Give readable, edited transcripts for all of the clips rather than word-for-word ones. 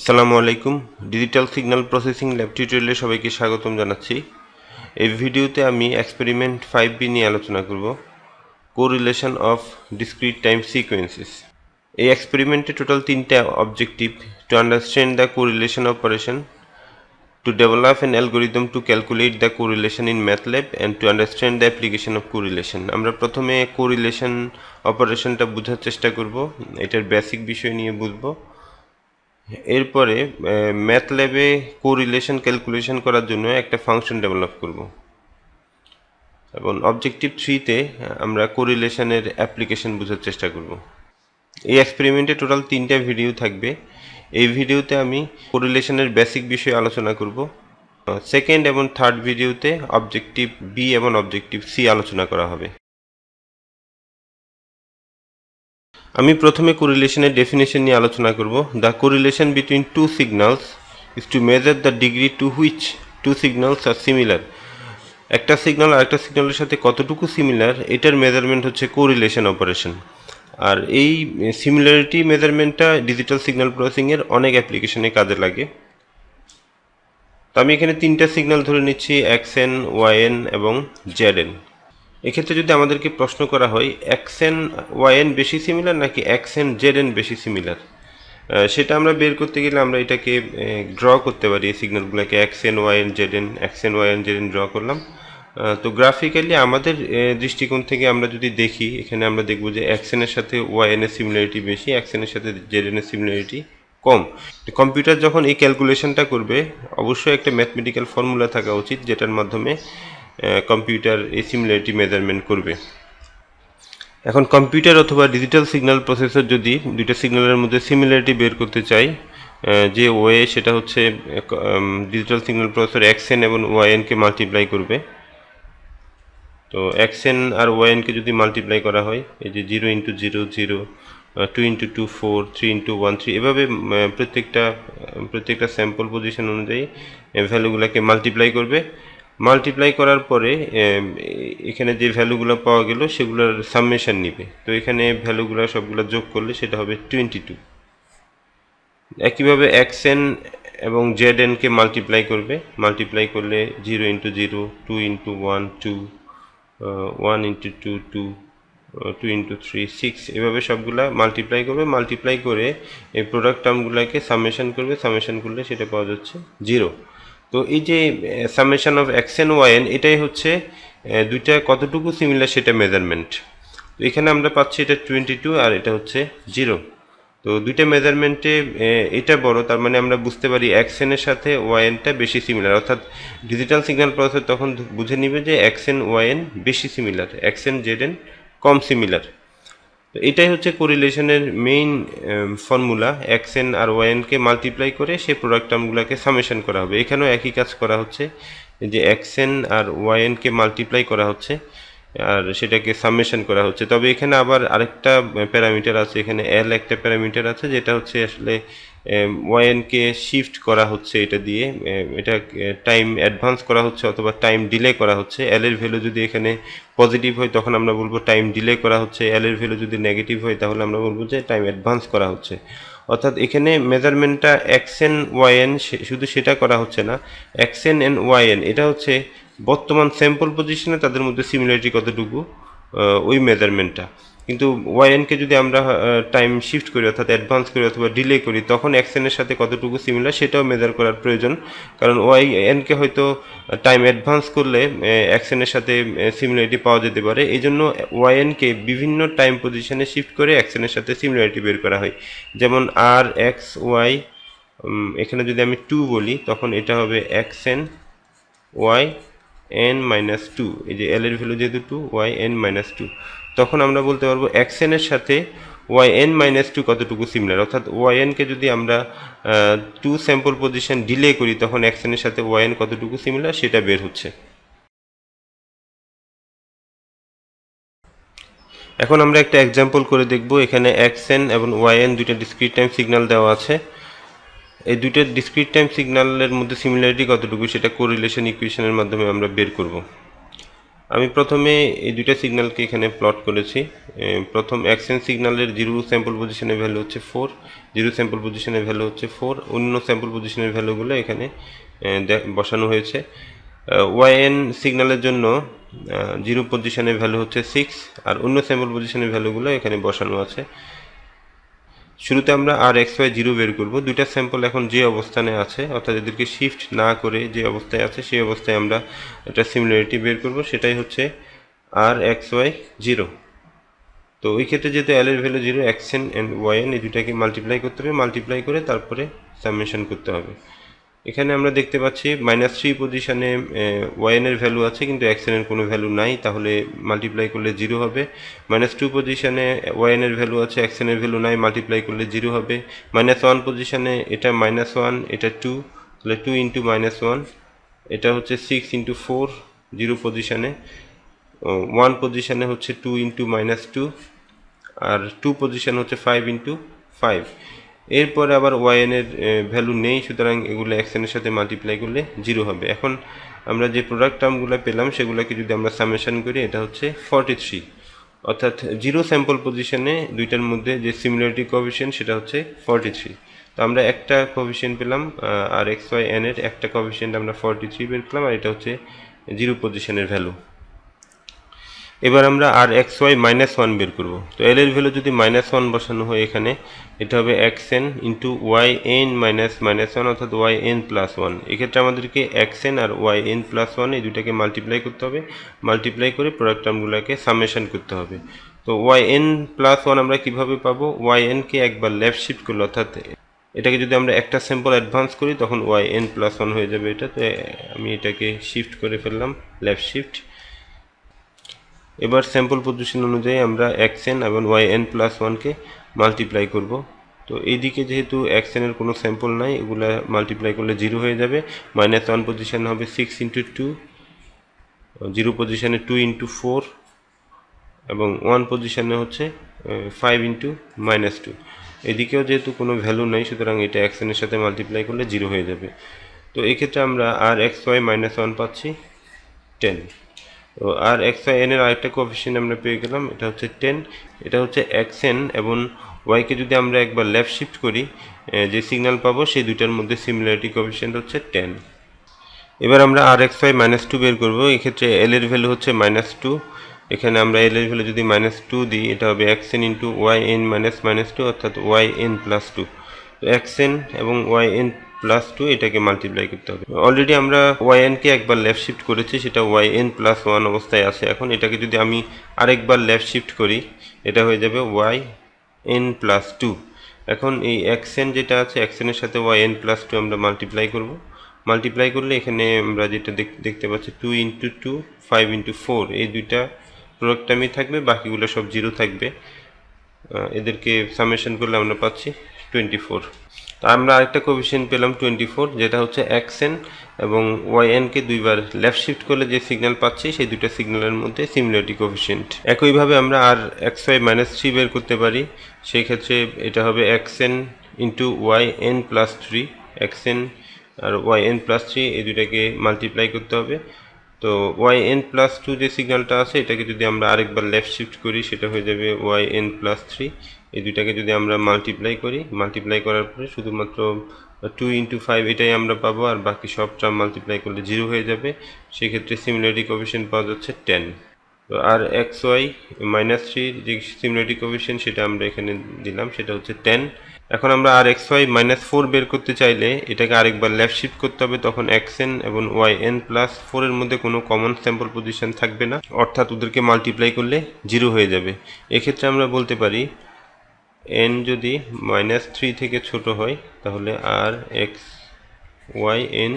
আসসালামু আলাইকুম। Digital signal processing lab টিউটোরিয়ালে সবাইকে স্বাগতম জানাচ্ছি। এই ভিডিওতে আমি এক্সপেরিমেন্ট 5B নিয়ে আলোচনা করব, correlation of discrete time sequences. এই এক্সপেরিমেন্টে টোটাল 3টা objective: to understand the correlation operation, to develop an algorithm to calculate the correlation in MATLAB, and to understand the application of correlation. আমরা প্রথমে correlation অপারেশনটা বোঝার চেষ্টা করব, এটার বেসিক বিষয় নিয়ে বুঝবো। এরপরে ম্যাথল্যাবে কোরিলেশন ক্যালকুলেশন করার জন্য একটা ফাংশন ডেভেলপ করব, এবং অবজেক্টিভ 3তে আমরা কোরিলেশনের অ্যাপ্লিকেশন বোঝার চেষ্টা করব। এই এক্সপেরিমেন্টে টোটাল 3টা ভিডিও থাকবে। এই ভিডিওতে আমি কোরিলেশনের বেসিক বিষয়ে আলোচনা করব। সেকেন্ড এবং থার্ড ভিডিওতে অবজেক্টিভ বি এবং অবজেক্টিভ সি আলোচনা করা হবে। আমি প্রথমে কোরিলেশনের ডেফিনেশন নিয়ে আলোচনা করব। The correlation between two signals is to measure the degree to which two signals are similar. একটা সিগন্যাল আরেকটা সিগন্যালের সাথে কতটুকু সিমিলার, এটার মেজারমেন্ট হচ্ছে কোরিলেশন অপারেশন। আর এই সিমিলারিটি মেজারমেন্টটা ডিজিটাল সিগন্যাল প্রসেসিংয়ের অনেক অ্যাপ্লিকেশনে কাজে লাগে। তো আমি এখানে 3টা সিগন্যাল ধরে নিচ্ছি, এক্সএন, ওয়াইএন এবং জেডএন। এক্ষেত্রে যদি আমাদেরকে প্রশ্ন করা হয় এক্সএন ওয়াইএন বেশি সিমিলার নাকি এক্সএন জেডএন বেশি সিমিলার, সেটা আমরা বের করতে গেলে আমরা এটাকে ড্র করতে পারি। এই সিগন্যালগুলোকে এক্সএন ওয়াইএন জেডএন ড্র করলাম। তো গ্রাফিক্যালি আমাদের দৃষ্টিকোণ থেকে আমরা যদি দেখি, এখানে আমরা দেখব যে এক্সএনের সাথে ওয়াইএনের সিমিলারিটি বেশি, এক্সএনের সাথে জেডএনের সিমিলারিটি কম। কম্পিউটার যখন এই ক্যালকুলেশনটা করবে অবশ্যই একটা ম্যাথমেটিক্যাল ফর্মুলা থাকা উচিত, যেটার মাধ্যমে কম্পিউটার এই সিমিলারিটি মেজারমেন্ট করবে। এখন কম্পিউটার অথবা ডিজিটাল সিগন্যাল প্রসেসর যদি দুইটা সিগন্যালের মধ্যে সিমিলারিটি বের করতে চাই, যে ওয়ে সেটা হচ্ছে ডিজিটাল সিগন্যাল প্রসেসর এক্সএন এবং ওয়াইএনকে মাল্টিপ্লাই করবে। তো এক্সএন আর ওয়াইএনকে যদি মাল্টিপ্লাই করা হয়, এই যে 0 × 0 0, 2 × 2 4, 3 × 1 3, এভাবে প্রত্যেকটা স্যাম্পল পজিশন অনুযায়ী ভ্যালুগুলোকে মাল্টিপ্লাই করবে। মাল্টিপ্লাই করার পরে এখানে যে ভ্যালুগুলো পাওয়া গেল সেগুলোর সামেশন নিবে। তো এখানে ভ্যালুগুলো সবগুলো যোগ করলে সেটা হবে 22। একইভাবে এক্সএন এবং জেডএনকে মাল্টিপ্লাই করবে। মাল্টিপ্লাই করলে 0 × 0, 2 × 1 2, 1 × 2 2, 2 × 3 6, এভাবে সবগুলা মাল্টিপ্লাই করবে। মাল্টিপ্লাই করে এই প্রোডাক্ট টার্মগুলোকে সামেশন করবে। সামেশন করলে সেটা পাওয়া যাচ্ছে 0। তো এই যে সামেশন অফ এক্সএন ওয়াইএন, এটাই হচ্ছে দুইটা কতটুকু সিমিলার সেটা মেজারমেন্ট। তো এখানে আমরা পাচ্ছি এটা 22 আর এটা হচ্ছে 0। তো দুইটা মেজারমেন্টে এটা বড়, তার মানে আমরা বুঝতে পারি এক্সএনের সাথে ওয়াইএনটা বেশি সিমিলার, অর্থাৎ ডিজিটাল সিগন্যাল প্রসেসর তখন বুঝে নিবে যে এক্সএন ওয়াইএন বেশি সিমিলার, এক্সএন জেডএন কম সিমিলার। তো এটাই হচ্ছে কোরিলেশনের মেইন ফর্মুলা। এক্সএন আর ওয়াইএনকে মাল্টিপ্লাই করে সেই প্রোডাক্ট টার্মগুলোকে সামেশন করা হবে। এখানেও একই কাজ করা হচ্ছে, যে এক্সএন আর ওয়াইএনকে মাল্টিপ্লাই করা হচ্ছে আর সেটাকে সামেশন করা হচ্ছে। তবে এখানে আবার আরেকটা প্যারামিটার আছে, এখানে এল একটা প্যারামিটার আছে, যেটা হচ্ছে আসলে ওয়াইএনকে শিফট করা হচ্ছে এটা দিয়ে, এটা টাইম অ্যাডভান্স করা হচ্ছে অথবা টাইম ডিলে করা হচ্ছে। এল এর ভ্যালু যদি এখানে পজিটিভ হয় তখন আমরা বলবো টাইম ডিলে করা হচ্ছে, এল এর ভ্যালু যদি নেগেটিভ হয় তাহলে আমরা বলবো যে টাইম অ্যাডভান্স করা হচ্ছে। অর্থাৎ এখানে মেজারমেন্টটা এক্সএন ওয়াইএন শুধু সেটা করা হচ্ছে না, এক্সএন এন্ড ওয়াইএন এটা হচ্ছে বর্তমান স্যাম্পল পজিশনে তাদের মধ্যে সিমিলারিটি কতটুকু, ওই মেজারমেন্টটা। কিন্তু ওয়াইএনকে যদি আমরা টাইম শিফট করি অর্থাৎ অ্যাডভান্স করি অথবা ডিলে করি, তখন এক্সএনের সাথে কতটুকু সিমিলার সেটাও মেজার করার প্রয়োজন। কারণ ওয়াইএনকে হয়তো টাইম অ্যাডভান্স করলে এক্সএনের সাথে সিমিলারিটি পাওয়া যেতে পারে, এই জন্য ওয়াইএনকে বিভিন্ন টাইম পজিশনে শিফট করে এক্সএনের সাথে সিমিলারিটি বের করা হয়। যেমন আর এক্স ওয়াই, এখানে যদি আমি 2 বলি তখন এটা হবে এক্সএন ওয়াই n - 2, এই যে এল এর ভ্যালু যেহেতু 2, ওয়াই n - 2, তখন আমরা বলতে পারবো এক্সএন এর সাথে ওয়াই n - 2 কতটুকু সিমিলার। অর্থাৎ ওয়াইএন কে যদি আমরা 2 স্যাম্পল পজিশন ডিলে করি তখন এক্সএন এর সাথে ওয়াইএন কতটুকু সিমিলার সেটা বের হচ্ছে। এখন আমরা একটা এক্সাম্পল করে দেখব। এখানে এক্সএন এবং ওয়াইএন দুইটা ডিসক্রিট টাইম সিগন্যাল দেওয়া আছে। এই দুইটা ডিসক্রিট টাইম সিগন্যালের মধ্যে সিমিলারিটি কতটুকু সেটা কোরিলেশন ইকুয়েশনের মাধ্যমে আমরা বের করব। আমি প্রথমে এই দুইটা সিগন্যালকে এখানে প্লট করেছি। প্রথম এক্সএন সিগন্যালের 0 স্যাম্পল পজিশনের ভ্যালু হচ্ছে 4, 0 স্যাম্পল পজিশনের ভ্যালু হচ্ছে 4, অন্য স্যাম্পল পজিশনের ভ্যালুগুলো এখানে বসানো হয়েছে। ওয়াইএন সিগন্যালের জন্য 0 পজিশনের ভ্যালু হচ্ছে 6, আর অন্য স্যাম্পল পজিশনের ভ্যালুগুলো এখানে বসানো আছে। শুরুতে আমরা আর এক্স ওয়াই 0 বের করব। দুইটা স্যাম্পল এখন যে অবস্থানে আছে, অর্থাৎ এদেরকে শিফট না করে যে অবস্থায় আছে সেই অবস্থায় আমরা একটা সিমিলারিটি বের করব, সেটাই হচ্ছে আর এক্স ওয়াই 0। তো ওই ক্ষেত্রে যেহেতু এল এর ভ্যালু 0, এক্সএন অ্যান্ড ওয়াইএন এই দুটাকে মাল্টিপ্লাই করতে হবে, মাল্টিপ্লাই করে তারপরে সামেশন করতে হবে। এখানে আমরা দেখতে পাচ্ছি -3 পজিশনে ওয়াইএন এর ভ্যালু আছে কিন্তু এক্সএন এর কোনো ভ্যালু নাই, তাহলে মাল্টিপ্লাই করলে 0 হবে। -2 পজিশনে ওয়াইএন এর ভ্যালু আছে, এক্সএন এর ভ্যালু নাই, মাল্টিপ্লাই করলে 0 হবে। -1 পজিশনে এটা -1, এটা 2, তাহলে 2 ইন্টু -1, এটা হচ্ছে 6 ইন্টু 4। 0 পজিশনে 1 পজিশনে হচ্ছে 2 ইন্টু -2, আর 2 পজিশন হচ্ছে 5 ইন্টু 5। এরপরে আবার ওয়াইএন এর ভ্যালু নেই, সুতরাং এগুলো এক্সএন এর সাথে মাল্টিপ্লাই করলে 0 হবে। এখন আমরা যে প্রোডাক্ট টার্মগুলো পেলাম সেগুলোকে যদি আমরা সামেশন করি, এটা হচ্ছে 43, অর্থাৎ 0 স্যাম্পল পজিশনে দুইটার মধ্যে যে সিমিলারিটি কোএফিশিয়েন্ট সেটা হচ্ছে 43। তো আমরা একটা কোএফিশিয়েন্ট পেলাম, আর এক্স ওয়াই এন এর একটা কোএফিশিয়েন্ট আমরা 43 বের করলাম, আর এটা হচ্ছে 0 পজিশনের ভ্যালু। এবার আমরা আর এক্স ওয়াই -1 বের করব। তো এল এর ভ্যালু যদি -1 বসানো হয় এখানে, এটা হবে এক্সএন ইন্টু ওয়াই এন -1, অর্থাৎ ওয়াই এন প্লাস 1। এক্ষেত্রে আমাদেরকে এক্সএন আর ওয়াই এন প্লাস 1 এই দুটাকে মাল্টিপ্লাই করতে হবে, মাল্টিপ্লাই করে প্রোডাক্ট টার্মগুলোকে সামেশন করতে হবে। তো ওয়াই এন প্লাস 1 আমরা কিভাবে পাবো? ওয়াই এনকে একবার লেফট শিফট করলে, অর্থাৎ এটাকে যদি আমরা একটা স্যাম্পল অ্যাডভান্স করি তখন ওয়াই এন প্লাস 1 হয়ে যাবে এটা। তো আমি এটাকে শিফট করে ফেললাম, লেফট শিফট। এবার স্যাম্পল পজিশন অনুযায়ী আমরা এক্সএন এবং ওয়াইএন প্লাস 1কে মাল্টিপ্লাই করব। তো এইদিকে যেহেতু এক্সএন এর কোনো স্যাম্পল নাই, এগুলা মাল্টিপ্লাই করলে 0 হয়ে যাবে। -1 পজিশন হবে 6 ইন্টু 2, 0 পজিশনে 2 ইন্টু 4, এবং 1 পজিশনে হচ্ছে 5 ইন্টু -2। এদিকেও যেহেতু কোনো ভ্যালু নেই, সুতরাং এটা এক্সএন এর সাথে মাল্টিপ্লাই করলে 0 হয়ে যাবে। তো এই ক্ষেত্রে আমরা আর এক্স ওয়াই -1 পাচ্ছি 10। তো আর এক্স ওয়াই এন এর আরেকটা কোএফিশিয়েন্ট আমরা পেয়ে গেলাম, এটা হচ্ছে 10। এটা হচ্ছে এক্সএন এবং ওয়াইকে যদি আমরা একবার লেফট শিফট করি, যে সিগন্যাল পাবো সেই দুইটার মধ্যে সিমিলারিটি কোএফিশিয়েন্ট হচ্ছে 10। এবার আমরা আর এক্স ওয়াই -2 বের করবো। এক্ষেত্রে এল এর ভ্যালু হচ্ছে -2। এখানে আমরা এল এর ভ্যালু যদি -2 দিই, এটা হবে এক্সএন ইন্টু ওয়াই এন -2, অর্থাৎ ওয়াই এন প্লাস 2। তো এক্সএন এবং ওয়াই এন প্লাস 2 এটাকে মাল্টিপ্লাই করতে হবে। অলরেডি আমরা ওয়াই এনকে একবার লেফট শিফট করেছি, সেটা ওয়াই এন প্লাস 1 অবস্থায় আছে। এখন এটাকে যদি আমি আরেকবার লেফট শিফট করি, এটা হয়ে যাবে ওয়াই এন প্লাস 2। এখন এই এক্সএন যেটা আছে, এক্সএন এর সাথে ওয়াই এন প্লাস 2 আমরা মাল্টিপ্লাই করব। মাল্টিপ্লাই করলে এখানে আমরা যেটা দেখতে পাচ্ছি 2 ইন্টু 2, 5 ইন্টু 4, এই দুইটা প্রোডাক্ট টার্মই থাকবে, বাকিগুলো সব 0 থাকবে। এদেরকে সামেশন করলে আমরা পাচ্ছি 24। তা আমরা আরেকটা কোএফিশিয়েন্ট পেলাম 24, যেটা হচ্ছে এক্সএন এবং ওয়াইএনকে দুইবার লেফট শিফট করলে যে সিগন্যাল পাচ্ছি সেই দুটো সিগন্যালের মধ্যে সিমিলারিটি কোএফিশিয়েন্ট। একইভাবে আমরা আর এক্স ওয়াই -3 বের করতে পারি। সেই ক্ষেত্রে এটা হবে x n into y n plus 3। X n আর ওয়াইএন প্লাস 3 এই দুটাকে মাল্টিপ্লাই করতে হবে। তো ওয়াইএন প্লাস 2 যে সিগন্যালটা আছে, এটাকে যদি আমরা আরেকবার লেফট শিফট করি, সেটা হয়ে যাবে ওয়াইএন প্লাস 3। এই দুটাকে যদি আমরা মাল্টিপ্লাই করি, মাল্টিপ্লাই করার পরে শুধুমাত্র 2 ইন্টু 5 এটাই আমরা পাবো, আর বাকি সব টার্ম মাল্টিপ্লাই করলে 0 হয়ে যাবে। সেক্ষেত্রে সিমিলারিটি কোএফিশিয়েন্ট পাওয়া যাচ্ছে 10। তো আর এক্স ওয়াই -3 যে সিমিলারিটি কোএফিশিয়েন্ট সেটা আমরা এখানে দিলাম, সেটা হচ্ছে 10। এখন আমরা আর এক্স ওয়াই -4 বের করতে চাইলে এটাকে আরেকবার লেফট শিফট করতে হবে, তখন এক্সএন এবং ওয়াই এন প্লাস 4 এর মধ্যে কোনো কমন স্যাম্পল পজিশন থাকবে না, অর্থাৎ ওদেরকে মাল্টিপ্লাই করলে 0 হয়ে যাবে। এক্ষেত্রে আমরা বলতে পারি এন যদি -3 থেকে ছোট হয় তাহলে আর এক্স ওয়াই এন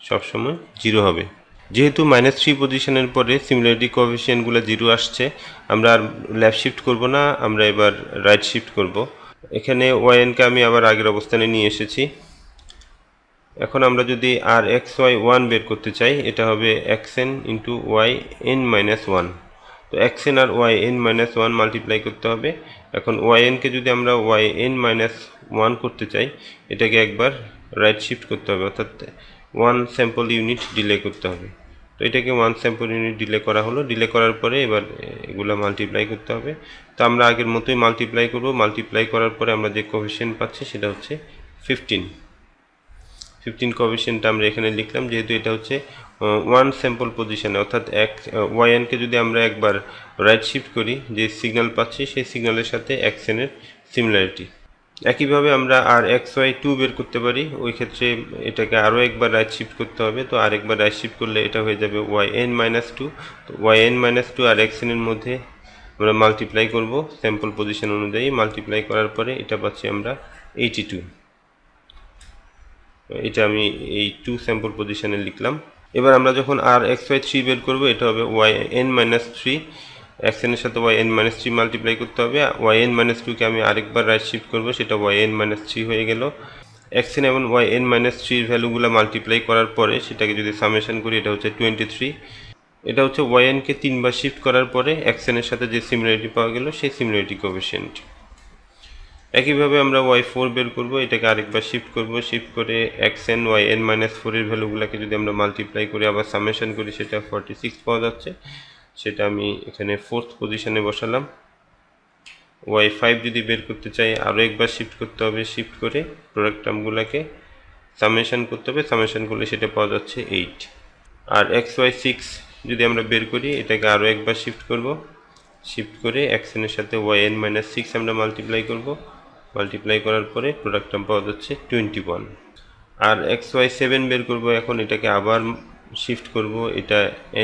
সবসময় 0 হবে। যেহেতু -3 পজিশনের পরে সিমিলারিটি কোএফিশিয়েন্টগুলো 0 আসছে, আমরা আর লেফট শিফট করব না, আমরা এবার রাইট শিফট করব। এখানে ওয়াইএনকে আমি আবার আগের অবস্থানে নিয়ে এসেছি। এখন আমরা যদি আর এক্স ওয়াই 1 বের করতে চাই, এটা হবে এক্সএন ইন্টু ওয়াই এন -1। তো এক্সএন আর ওয়াই এন -1 মাল্টিপ্লাই করতে হবে। এখন ওয়াইএনকে যদি আমরা ওয়াই এন -1 করতে চাই, এটাকে একবার রাইট শিফট করতে হবে, অর্থাৎ 1 স্যাম্পল ইউনিট ডিলে করতে হবে। তো এটাকে 1 স্যাম্পল ইউনিট ডিলে করা হলো। ডিলে করার পরে এবার এগুলা মাল্টিপ্লাই করতে হবে। তো আমরা আগের মতোই মাল্টিপ্লাই করব। মাল্টিপ্লাই করার পরে আমরা যে কোএফিসিয়েন্ট পাচ্ছি সেটা হচ্ছে 15 কোএফিসিয়েন্টটা আমরা এখানে লিখলাম, যেহেতু এটা হচ্ছে 1 স্যাম্পল পজিশনে, অর্থাৎ ওয়াইএনকে যদি আমরা একবার রাইট শিফট করি, যে সিগন্যাল পাচ্ছি সেই সিগন্যালের সাথে এক্সএনের সিমিলারিটি। একইভাবে আমরা আর XY2 বের করতে পারি। ওই ক্ষেত্রে এটাকে আরও একবার রাইট শিফট করতে হবে। তো আরেকবার রাইট শিফট করলে এটা হয়ে যাবে yn-2। তো yn-2 আর xn এর মধ্যে আমরা মাল্টিপ্লাই করব স্যাম্পল পজিশন অনুযায়ী। মাল্টিপ্লাই করার পরে এটা পাচ্ছি আমরা 82। এটা আমি এই 2 স্যাম্পল পজিশনে লিখলাম। এবার আমরা যখন আর XY3 বের করব, এটা হবে yn-3। xn এর সাথে yn-3 মাল্টিপ্লাই করতে হবে। yn-2 কে আমি আরেকবার রাইট শিফট করব, সেটা yn-3 হয়ে গেল। xn এবং yn-3 এর ভ্যালুগুলো মাল্টিপ্লাই করার পরে সেটাকে যদি সামেশন করি, এটা হচ্ছে 23। এটা হচ্ছে yn কে 3 বার শিফট করার পরে xn এর সাথে যে সিমিলারিটি পাওয়া গেল সেই সিমিলারিটি কোএফিসিয়েন্ট। একইভাবে আমরা y4 বের করব, এটাকে আরেকবার শিফট করব। শিফট করে xn yn-4 এর ভ্যালুগুলোকে যদি আমরা মাল্টিপ্লাই করে আবার সামেশন করি, সেটা 46 পাওয়া যাচ্ছে। সেটা আমি এখানে 4th পজিশনে বসালাম। y5 যদি বের করতে চাই, আরও একবার শিফট করতে হবে। শিফট করে প্রোডাক্ট টার্মগুলোকে সামেশন করতে হবে। সামেশন করলে সেটা পাওয়া যাচ্ছে 8। আর xy6 যদি আমরা বের করি, এটাকে আরও একবার শিফট করব। শিফট করে xn এর সাথে yn-6 আমরা মাল্টিপ্লাই করব। মাল্টিপ্লাই করার পরে প্রোডাক্ট টার্ম পাওয়া যাচ্ছে 21। আর xy7 বের করব, এখন এটাকে আবার শিফট করব, এটা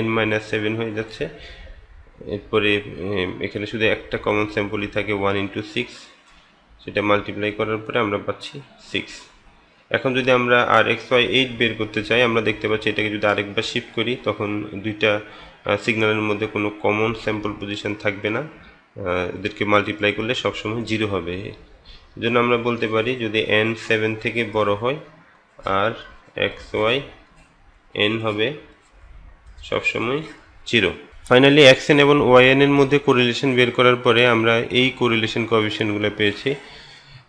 n-7 হয়ে যাচ্ছে। এরপরে এখানে শুধু একটা কমন স্যাম্পলই থাকে 1 × 6, সেটা মাল্টিপ্লাই করার পরে আমরা পাচ্ছি 6। এখন যদি আমরা আর xy8 বের করতে চাই, আমরা দেখতে পাচ্ছি এটাকে যদি আরেকবার শিফট করি, তখন দুইটা সিগন্যালের মধ্যে কোনো কমন স্যাম্পল পজিশন থাকবে না। এদেরকে মাল্টিপ্লাই করলে সবসময় 0 হবে। এই জন্য আমরা বলতে পারি যদি n 7 থেকে বড় হয়, আর xy n হবে সবসময় 0। ফাইনালি xn এবং yn এর মধ্যে কোরিলেশন বের করার পরে আমরা এই কোরিলেশন কোএফিসিয়েন্টগুলো পেয়েছি।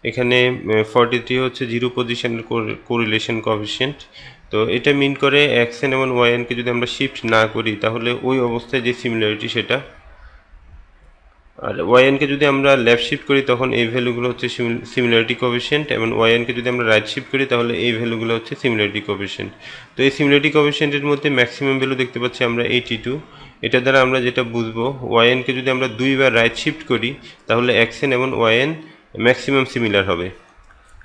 এখানে 43 হচ্ছে 0 পজিশনের কোরিলেশন কোএফিসিয়েন্ট। তো এটা মিন করে xn এবং yn কে যদি আমরা শিফট না করি, তাহলে ওই অবস্থায় যে সিমিলারিটি সেটা, আর yn কে যদি আমরা লেফট শিফট করি, তখন এই ভ্যালুগুলো হচ্ছে সিমিলারিটি কোএফিসিয়েন্ট, এবং yn কে যদি আমরা রাইট শিফট করি, তাহলে এই ভ্যালুগুলো হচ্ছে সিমিলারিটি কোএফিসিয়েন্ট। তো এই সিমিলারিটি কোএফিসিয়েন্টের মধ্যে ম্যাক্সিমাম ভ্যালু দেখতে পাচ্ছি আমরা 82। এটা দ্বারা আমরা যেটা বুঝবো, yn কে যদি আমরা 2 বার রাইট শিফট করি, তাহলে xn এবং yn ম্যাক্সিমাম সিমিলার হবে।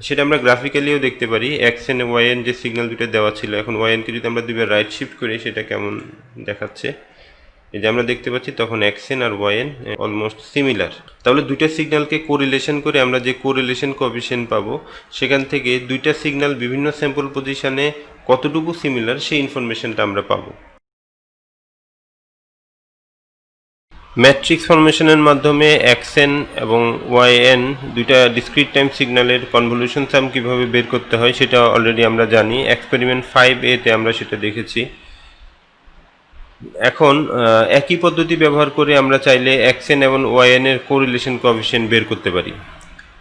সেটা আমরা গ্রাফিক্যালিও দেখতে পারি। xn এবং yn যে সিগন্যাল দুটো দেওয়া ছিল, এখন yn কে যদি আমরা 2 বার রাইট শিফট করি, সেটা কেমন দেখাচ্ছে, এই যে আমরা দেখতে পাচ্ছি তখন xn আর yn অলমোস্ট সিমিলার। তাহলে দুইটা সিগন্যালকে কোরিলেশন করে আমরা যে কোরিলেশন কোএফিসিয়েন্ট পাবো, সেখান থেকে দুইটা সিগন্যাল বিভিন্ন স্যাম্পল পজিশনে কতটুকু সিমিলার সেই ইনফরমেশনটা আমরা পাবো। ম্যাট্রিক্স ফরমেশনের মাধ্যমে xn এবং yn দুইটা ডিসক্রিট টাইম সিগন্যালের কনভলিউশন সাম কীভাবে বের করতে হয় সেটা অলরেডি আমরা জানি। এক্সপেরিমেন্ট 5A তে আমরা সেটা দেখেছি। এখন একই পদ্ধতি ব্যবহার করে আমরা চাইলে xn এবং yn এর কোরিলেশন কোএফিসিয়েন্ট বের করতে পারি।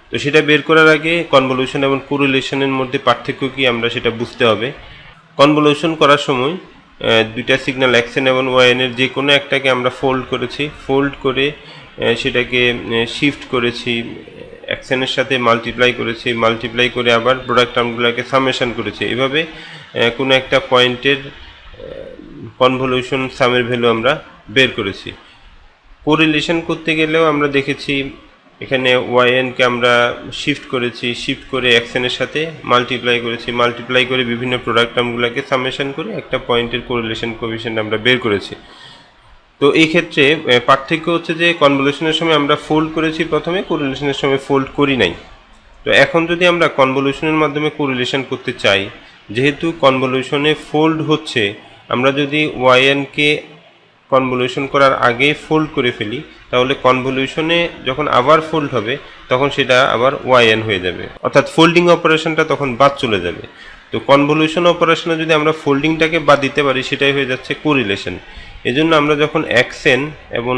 তো সেটা বের করার আগে কনভলিউশন এবং কোরিলেশনের মধ্যে পার্থক্য কি আমরা সেটা বুঝতে হবে। কনভলিউশন করার সময় দুইটা সিগন্যাল xn এবং yn এর যে কোনো একটাকে আমরা ফোল্ড করেছি, ফোল্ড করে সেটাকে শিফট করেছি, xn এর সাথে মাল্টিপ্লাই করেছি, মাল্টিপ্লাই করে আবার প্রোডাক্ট টার্মগুলোকে সামেশন করেছি। এভাবে কোনো একটা পয়েন্টের কনভলিউশন সামের ভ্যালু আমরা বের করেছি। কোরিলেশন করতে গেলেও আমরা দেখেছি এখানে yn কে আমরা শিফট করেছি, শিফট করে xn এর সাথে মাল্টিপ্লাই করেছি, মাল্টিপ্লাই করে বিভিন্ন প্রোডাক্ট টার্মগুলোকে সামেশন করে একটা পয়েন্টের কোরিলেশন কোএফিসিয়েন্ট আমরা বের করেছি। তো এই ক্ষেত্রে পার্থক্য হচ্ছে যে কনভলিউশনের সময় আমরা ফোল্ড করেছি প্রথমে, কোরিলেশনের সময় ফোল্ড করি নাই। তো এখন যদি আমরা কনভলিউশনের মাধ্যমে কোরিলেশন করতে চাই, যেহেতু কনভলিউশনে ফোল্ড হচ্ছে, আমরা যদি yn কে কনভলিউশন করার আগে ফোল্ড করে ফেলি, তাহলে কনভলিউশনে যখন আবার ফোল্ড হবে তখন সেটা আবার yn হয়ে যাবে, অর্থাৎ ফোল্ডিং অপারেশনটা তখন বাদ চলে যাবে। তো কনভলিউশন অপারেশনে যদি আমরা ফোল্ডিংটাকে বাদ দিতে পারি, সেটাই হয়ে যাচ্ছে কোরিলেশন। এজন্য আমরা যখন xn এবং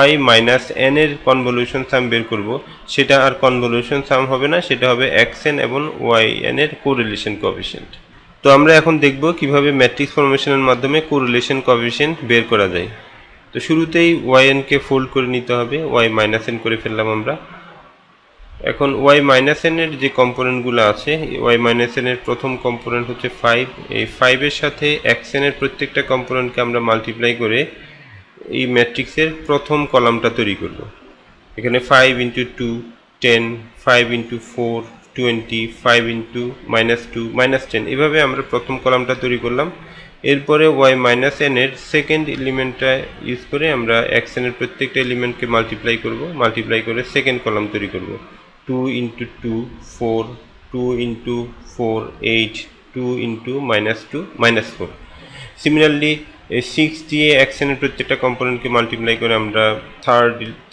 y মাইনাস n এর কনভলিউশন সাম বের করব, সেটা আর কনভলিউশন সাম হবে না, সেটা হবে xn এবং yn এর কোরিলেশন কোএফিসিয়েন্ট। তো আমরা এখন দেখব কিভাবে ম্যাট্রিক্স ফরমেশনের মাধ্যমে কোরিলেশন কোএফিসিয়েন্ট বের করা যায়। তো শুরুতেই yn কে ফোল্ড করে নিতে হবে, y-n করে ফেললাম আমরা। এখন y-n এর যে কম্পোনেন্টগুলো আছে, y-n এর প্রথম কম্পোনেন্ট হচ্ছে 5। এই 5 এর সাথে xn এর প্রত্যেকটা কম্পোনেন্টকে আমরা মাল্টিপ্লাই করে এই ম্যাট্রিক্সের প্রথম কলামটা তৈরি করব। এখানে 5 × 2 10, 5 × 4 20, 5 × -2 -10, এভাবে আমরা প্রথম কলামটা তৈরি করলাম। এরপরে y-n এর সেকেন্ড এলিমেন্টটা ইউজ করে আমরা xn এর প্রত্যেকটা এলিমেন্টকে মাল্টিপ্লাই করে সেকেন্ড কলাম তৈরি করব। 2 × 2 4, 2 × 4 8, 2 × -2 -4। সিমিলারলি এই 6 দিয়ে xn এর প্রত্যেকটা কম্পোনেন্টকে মাল্টিপ্লাই করে আমরা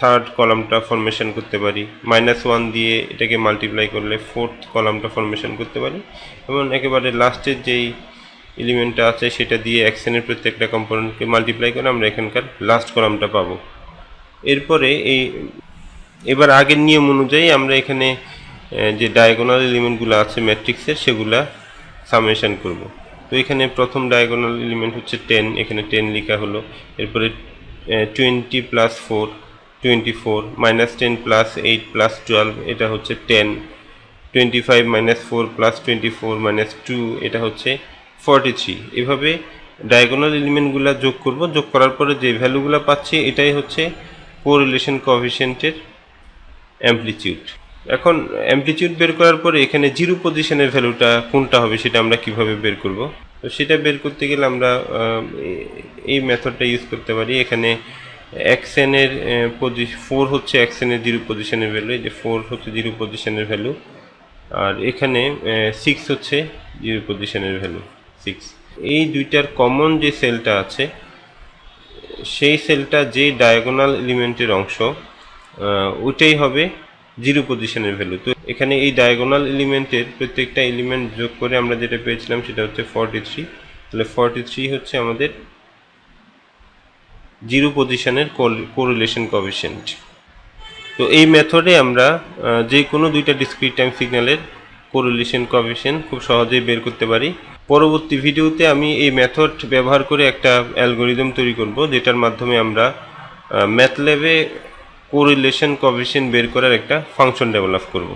থার্ড কলামটা ফরমেশন করতে পারি। -1 দিয়ে এটাকে মাল্টিপ্লাই করলে ফোর্থ কলামটা ফরমেশন করতে পারি, এবং একেবারে লাস্টের যেই এলিমেন্টটা আছে সেটা দিয়ে xn এর প্রত্যেকটা কম্পোনেন্টকে মাল্টিপ্লাই করে আমরা এখানকার লাস্ট কলামটা পাবো। এরপরে এবার আগের নিয়ম অনুযায়ী আমরা এখানে যে ডায়াগোনাল এলিমেন্টগুলো আছে ম্যাট্রিক্সের সেগুলা সামেশন করব। তো এখানে প্রথম ডায়াগোনাল এলিমেন্ট হচ্ছে 10, এখানে 10 লেখা হলো। এরপরে 20 + 4 24, -10 + 8 + 12 এটা হচ্ছে 10, 25 - 4 + 24 - 2 এটা হচ্ছে 43। এভাবে ডায়াগোনাল এলিমেন্টগুলো যোগ করব। যোগ করার পরে যে ভ্যালুগুলো পাচ্ছি এটাই হচ্ছে কোরিলেশন কোএফিসিয়েন্টের অ্যামপ্লিটিউড। এখন অ্যামপ্লিটিউড বের করার পরে এখানে জিরো পজিশনের ভ্যালুটা কোনটা হবে সেটা আমরা কিভাবে বের করব। তো সেটা বের করতে গেলে আমরা এই মেথডটা ইউজ করতে পারি। এখানে xn এর 4 হচ্ছে xn এর জিরো পজিশনের ভ্যালু, এই যে 4 হচ্ছে জিরো পজিশনের ভ্যালু, আর এখানে 6 হচ্ছে জিরো পজিশনের ভ্যালু 6। এই দুইটার কমন যে সেলটা আছে সেই সেলটা যে ডায়াগোনাল এলিমেন্টের অংশ ওইটাই হবে জিরো পজিশনের ভ্যালু। তো এখানে এই ডায়াগোনাল এলিমেন্টের প্রত্যেকটা এলিমেন্ট যোগ করে আমরা যেটা পেয়েছিলাম সেটা হচ্ছে 43। তাহলে 43 হচ্ছে আমাদের জিরো পজিশনের কোরিলেশন কোএফিসিয়েন্ট। তো এই মেথডে আমরা যে কোনো দুইটা ডিসক্রিট টাইম সিগন্যালের কোরিলেশন কোএফিসিয়েন্ট খুব সহজেই বের করতে পারি। পরবর্তী ভিডিওতে আমি এই মেথড ব্যবহার করে একটা অ্যালগোরিদম তৈরি করব, যেটার মাধ্যমে আমরা ম্যাথল্যাবে কোরিলেশন কোএফিসিয়েন্ট বের করার একটা ফাংশন ডেভেলপ করব।